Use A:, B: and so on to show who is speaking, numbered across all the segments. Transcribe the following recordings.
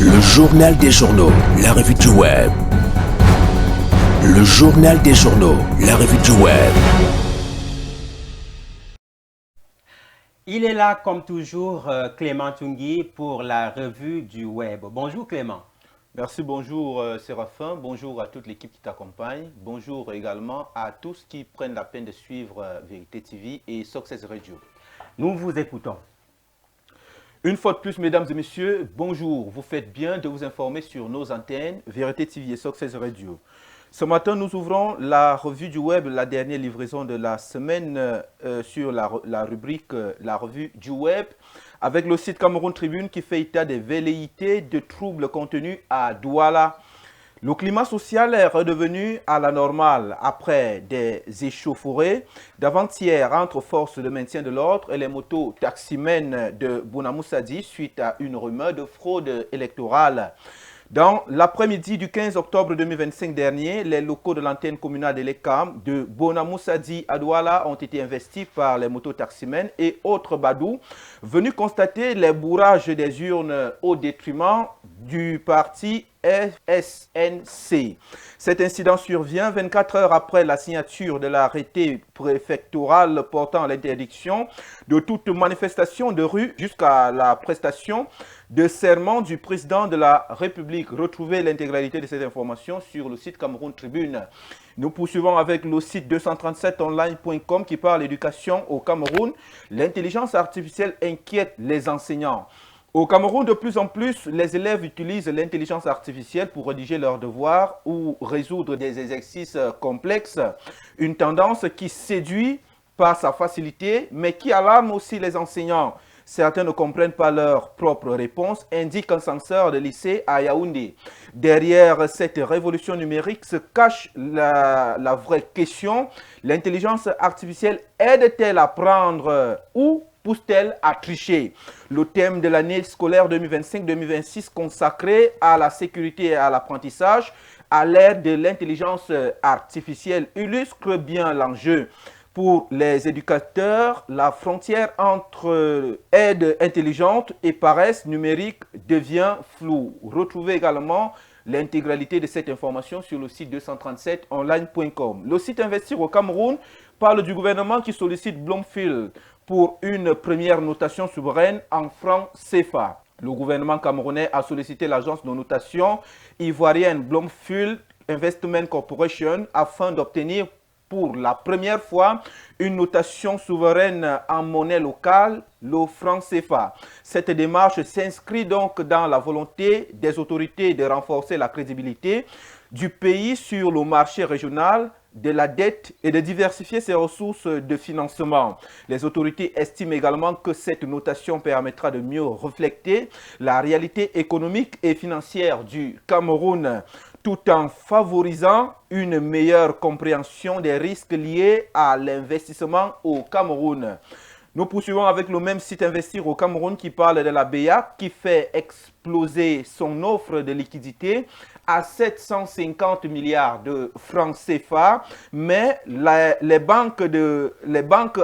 A: Le journal des journaux, la revue du web. Le journal des journaux, la revue du web.
B: Il est là, comme toujours, Clément Tungui pour la revue du web. Bonjour Clément.
C: Merci, bonjour Séraphin, bonjour à toute l'équipe qui t'accompagne, bonjour également à tous qui prennent la peine de suivre Vérité TV et Success Radio.
B: Nous vous écoutons.
C: Une fois de plus, mesdames et messieurs, bonjour. Vous faites bien de vous informer sur nos antennes Vérité TV et Success Radio. Ce matin, nous ouvrons la revue du web, la dernière livraison de la semaine sur la rubrique La revue du web, avec le site Cameroun Tribune qui fait état des velléités de troubles contenus à Douala. Le climat social est redevenu à la normale après des échauffourées d'avant-hier entre forces de maintien de l'ordre et les motos taximènes de Bonamoussadi suite à une rumeur de fraude électorale. Dans l'après-midi du 15 octobre 2025 dernier, les locaux de l'antenne communale de l'ECAM de Bonamoussadi à Douala ont été investis par les mototaximènes et autres badous venus constater les bourrages des urnes au détriment du parti FSNC. Cet incident survient 24 heures après la signature de l'arrêté préfectoral portant l'interdiction de toute manifestation de rue jusqu'à la prestation de serment du président de la République. Retrouvez l'intégralité de cette information sur le site Cameroun Tribune. Nous poursuivons avec le site 237online.com qui parle d'éducation au Cameroun. L'intelligence artificielle inquiète les enseignants. Au Cameroun, de plus en plus, les élèves utilisent l'intelligence artificielle pour rédiger leurs devoirs ou résoudre des exercices complexes. Une tendance qui séduit par sa facilité, mais qui alarme aussi les enseignants. Certains ne comprennent pas leurs propres réponses, indique un censeur de lycée à Yaoundé. Derrière cette révolution numérique se cache la vraie question. L'intelligence artificielle aide-t-elle à prendre ou pousse-t-elle à tricher? Le thème de l'année scolaire 2025-2026 consacré à la sécurité et à l'apprentissage à l'ère de l'intelligence artificielle illustre bien l'enjeu. Pour les éducateurs, la frontière entre aide intelligente et paresse numérique devient floue. Retrouvez également l'intégralité de cette information sur le site 237online.com. Le site Investir au Cameroun parle du gouvernement qui sollicite Bloomfield pour une première notation souveraine en francs CFA. Le gouvernement camerounais a sollicité l'agence de notation ivoirienne Bloomfield Investment Corporation afin d'obtenir pour la première fois une notation souveraine en monnaie locale, le franc CFA. Cette démarche s'inscrit donc dans la volonté des autorités de renforcer la crédibilité du pays sur le marché régional de la dette et de diversifier ses ressources de financement. Les autorités estiment également que cette notation permettra de mieux refléter la réalité économique et financière du Cameroun, tout en favorisant une meilleure compréhension des risques liés à l'investissement au Cameroun. Nous poursuivons avec le même site Investir au Cameroun qui parle de la BEAC qui fait exploser son offre de liquidité à 750 milliards de francs CFA, mais les banques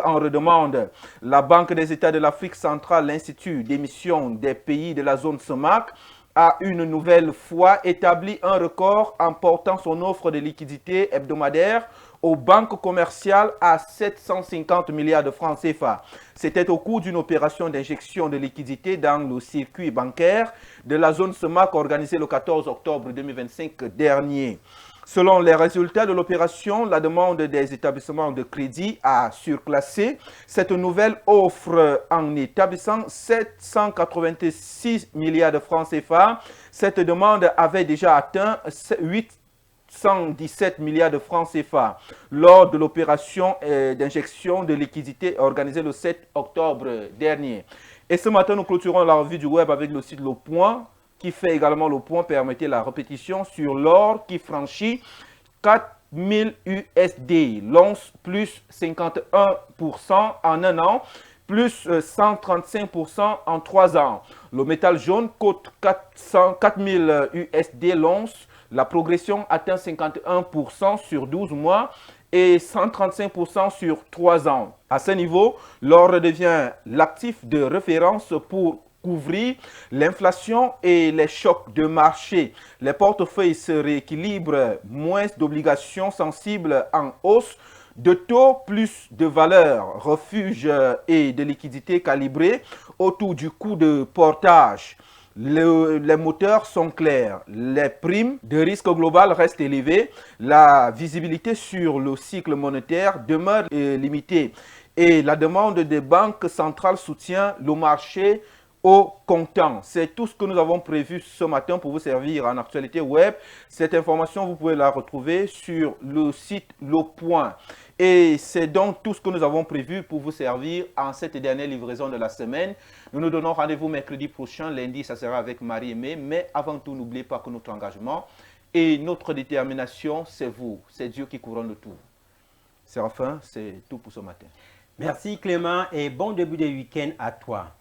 C: en redemandent. La Banque des États de l'Afrique centrale, l'Institut d'émission des pays de la zone CEMAC, a une nouvelle fois établi un record en portant son offre de liquidité hebdomadaire aux banques commerciales à 750 milliards de francs CFA. C'était au cours d'une opération d'injection de liquidité dans le circuit bancaire de la zone CEMAC organisée le 14 octobre 2025 dernier. Selon les résultats de l'opération, la demande des établissements de crédit a surclassé cette nouvelle offre en établissant 786 milliards de francs CFA. Cette demande avait déjà atteint 817 milliards de francs CFA lors de l'opération d'injection de liquidité organisée le 7 octobre dernier. Et ce matin, nous clôturons la revue du web avec le site Le Point, qui fait également le point, permettez la répétition, sur l'or qui franchit 4000 USD, l'once plus 51% en un an, plus 135% en 3 ans. Le métal jaune cote 4000 USD l'once, la progression atteint 51% sur 12 mois et 135% sur 3 ans. À ce niveau, l'or devient l'actif de référence pour couvrir l'inflation et les chocs de marché. Les portefeuilles se rééquilibrent, moins d'obligations sensibles en hausse, de taux plus de valeur, refuge et de liquidités calibrés autour du coût de portage. Les moteurs sont clairs, les primes de risque global restent élevées, la visibilité sur le cycle monétaire demeure limitée et la demande des banques centrales soutient le marché au comptant. C'est tout ce que nous avons prévu ce matin pour vous servir en actualité web. Cette information, vous pouvez la retrouver sur le site Le Point. Et c'est donc tout ce que nous avons prévu pour vous servir en cette dernière livraison de la semaine. Nous nous donnons rendez-vous mercredi prochain. Lundi, ça sera avec Marie-Aimée. Mais avant tout, n'oubliez pas que notre engagement et notre détermination, c'est vous. C'est Dieu qui couronne le tout. Séraphin, c'est tout pour ce matin.
B: Merci Clément et bon début de week-end à toi.